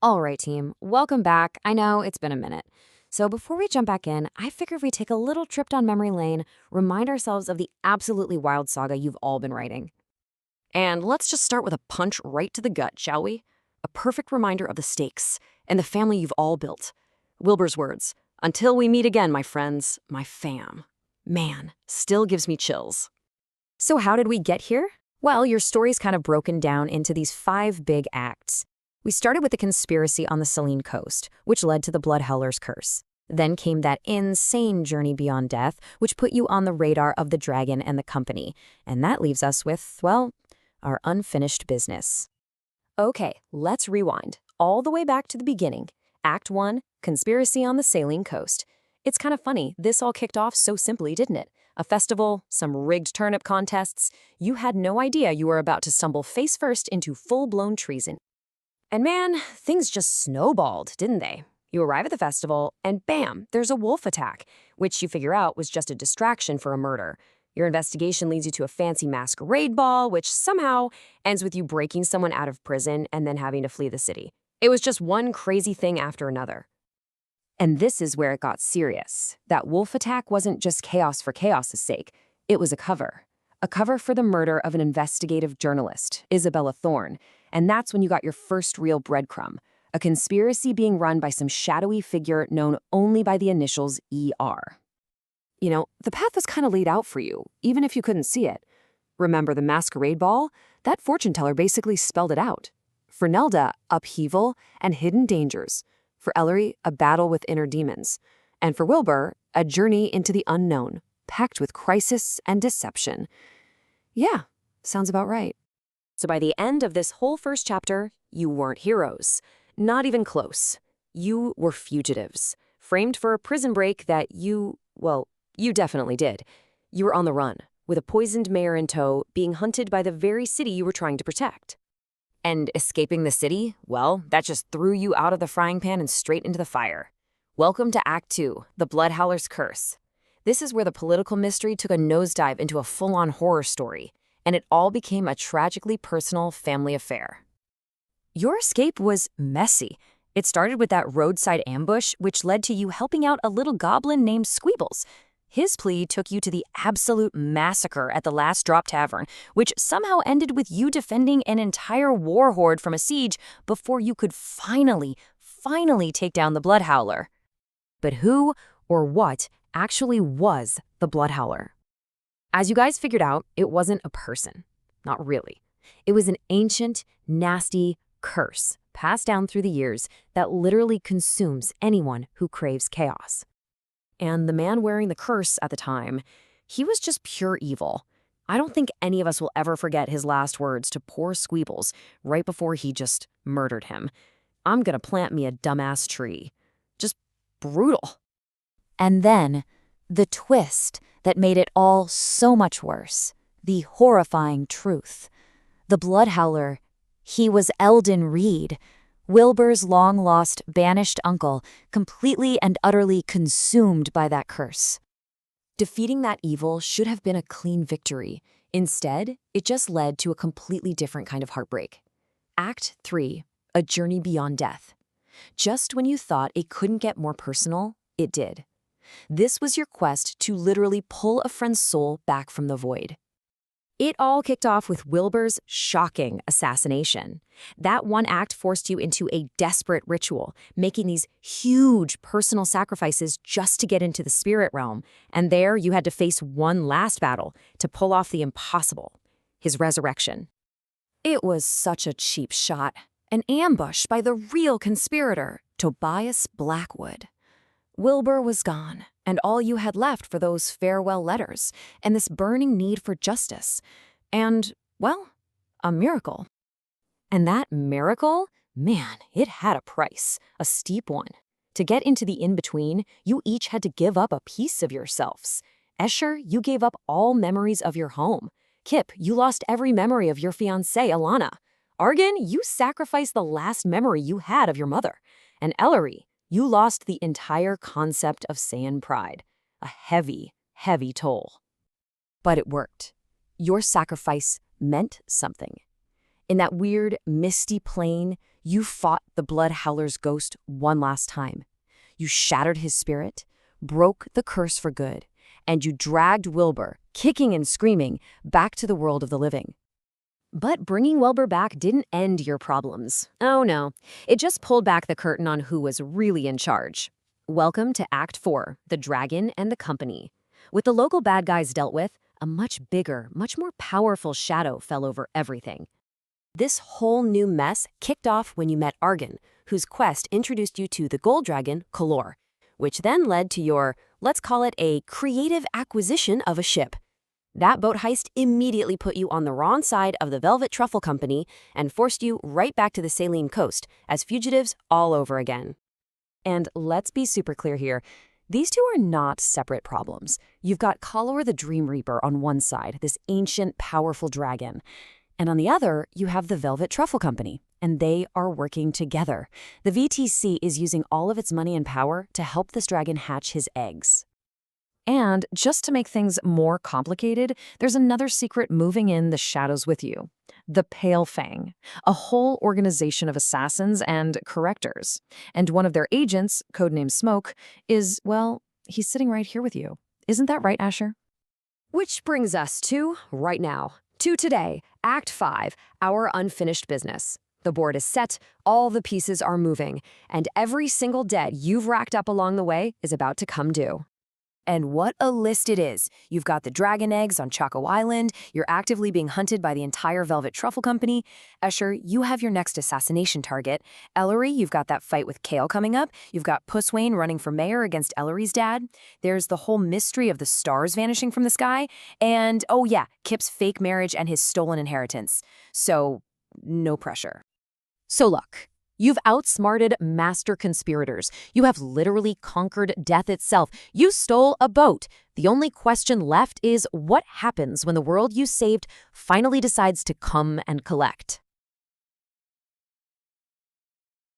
All right, team, welcome back. I know it's been a minute. So before we jump back in, I figure if we take a little trip down memory lane, remind ourselves of the absolutely wild saga you've all been writing. And let's just start with a punch right to the gut, shall we? A perfect reminder of the stakes and the family you've all built. Wilbur's words, "Until we meet again, my friends, my fam." Man, still gives me chills. So how did we get here? Well, your story's kind of broken down into these 5 big acts. We started with the conspiracy on the Selene coast, which led to the Blood Howler's curse. Then came that insane journey beyond death, which put you on the radar of the dragon and the company. And that leaves us with, well, our unfinished business. Okay, let's rewind all the way back to the beginning. Act 1, Conspiracy on the Selene coast. It's kind of funny, this all kicked off so simply, didn't it? A festival, some rigged turnip contests. You had no idea you were about to stumble face first into full-blown treason. And man, things just snowballed, didn't they? You arrive at the festival, and bam, there's a wolf attack, which you figure out was just a distraction for a murder. Your investigation leads you to a fancy masquerade ball, which somehow ends with you breaking someone out of prison and then having to flee the city. It was just one crazy thing after another. And this is where it got serious. That wolf attack wasn't just chaos for chaos's sake. It was a cover. A cover for the murder of an investigative journalist, Isabella Thorne. And that's when you got your first real breadcrumb. A conspiracy being run by some shadowy figure known only by the initials ER. You know, the path was kind of laid out for you, even if you couldn't see it. Remember the masquerade ball? That fortune teller basically spelled it out. For Nelda, upheaval and hidden dangers. For Ellery, a battle with inner demons. And for Wilbur, a journey into the unknown, packed with crisis and deception. Yeah, sounds about right. So by the end of this whole first chapter, you weren't heroes. Not even close. You were fugitives, framed for a prison break that you definitely did. You were on the run, with a poisoned mayor in tow, being hunted by the very city you were trying to protect. And escaping the city, well, that just threw you out of the frying pan and straight into the fire. Welcome to Act 2, The Blood Howler's Curse. This is where the political mystery took a nosedive into a full-on horror story, and it all became a tragically personal family affair. Your escape was messy. It started with that roadside ambush, which led to you helping out a little goblin named Squeebles. His plea took you to the absolute massacre at the Last Drop Tavern, which somehow ended with you defending an entire war horde from a siege before you could finally take down the Blood Howler. But who or what actually was the Blood Howler? As you guys figured out, it wasn't a person. Not really. It was an ancient, nasty curse passed down through the years that literally consumes anyone who craves chaos. And the man wearing the curse at the time, he was just pure evil. I don't think any of us will ever forget his last words to poor Squeebles right before he just murdered him. "I'm gonna plant me a dumbass tree." Just brutal. And then, the twist that made it all so much worse. The horrifying truth. The Blood Howler, he was Eldon Reed, Wilbur's long-lost, banished uncle, completely and utterly consumed by that curse. Defeating that evil should have been a clean victory. Instead, it just led to a completely different kind of heartbreak. Act 3, A Journey Beyond Death. Just when you thought it couldn't get more personal, it did. This was your quest to literally pull a friend's soul back from the void. It all kicked off with Wilbur's shocking assassination. That one act forced you into a desperate ritual, making these huge personal sacrifices just to get into the spirit realm. And there you had to face one last battle to pull off the impossible, his resurrection. It was such a cheap shot, an ambush by the real conspirator, Tobias Blackwood. Wilbur was gone, and all you had left for those farewell letters and this burning need for justice. And, well, a miracle. And that miracle, man, it had a price, a steep one. To get into the in-between, you each had to give up a piece of yourselves. Escher, you gave up all memories of your home. Kip, you lost every memory of your fiancée, Alana. Argan, you sacrificed the last memory you had of your mother. And Ellery, you lost the entire concept of Saiyan pride, a heavy, heavy toll. But it worked. Your sacrifice meant something. In that weird, misty plain, You fought the Blood Howler's ghost one last time. You shattered his spirit, broke the curse for good, and you dragged Wilbur, kicking and screaming, back to the world of the living. But bringing Wilbur back didn't end your problems. Oh no, it just pulled back the curtain on who was really in charge. Welcome to Act 4, The Dragon and the Company. With the local bad guys dealt with, a much bigger, much more powerful shadow fell over everything. This whole new mess kicked off when you met Argon, whose quest introduced you to the gold dragon, Kalor, which then led to your, let's call it a creative acquisition of a ship. That boat heist immediately put you on the wrong side of the Velvet Truffle Company and forced you right back to the Saline Coast as fugitives all over again. And let's be super clear here. These two are not separate problems. You've got Kalor the Dream Reaper on one side, this ancient, powerful dragon. And on the other, you have the Velvet Truffle Company, and they are working together. The VTC is using all of its money and power to help this dragon hatch his eggs. And just to make things more complicated, there's another secret moving in the shadows with you. The Pale Fang, a whole organization of assassins and correctors. And one of their agents, codenamed Smoke, is, well, he's sitting right here with you. Isn't that right, Asher? Which brings us to right now. To today, Act 5, our unfinished business. The board is set, all the pieces are moving, and every single debt you've racked up along the way is about to come due. And what a list it is. You've got the dragon eggs on Choco Island, you're actively being hunted by the entire Velvet Truffle Company. Escher, you have your next assassination target. Ellery, you've got that fight with Kale coming up. You've got Pusswain running for mayor against Ellery's dad. There's the whole mystery of the stars vanishing from the sky. And, oh yeah, Kip's fake marriage and his stolen inheritance. So, no pressure. So look. You've outsmarted master conspirators. You have literally conquered death itself. You stole a boat. The only question left is what happens when the world you saved finally decides to come and collect?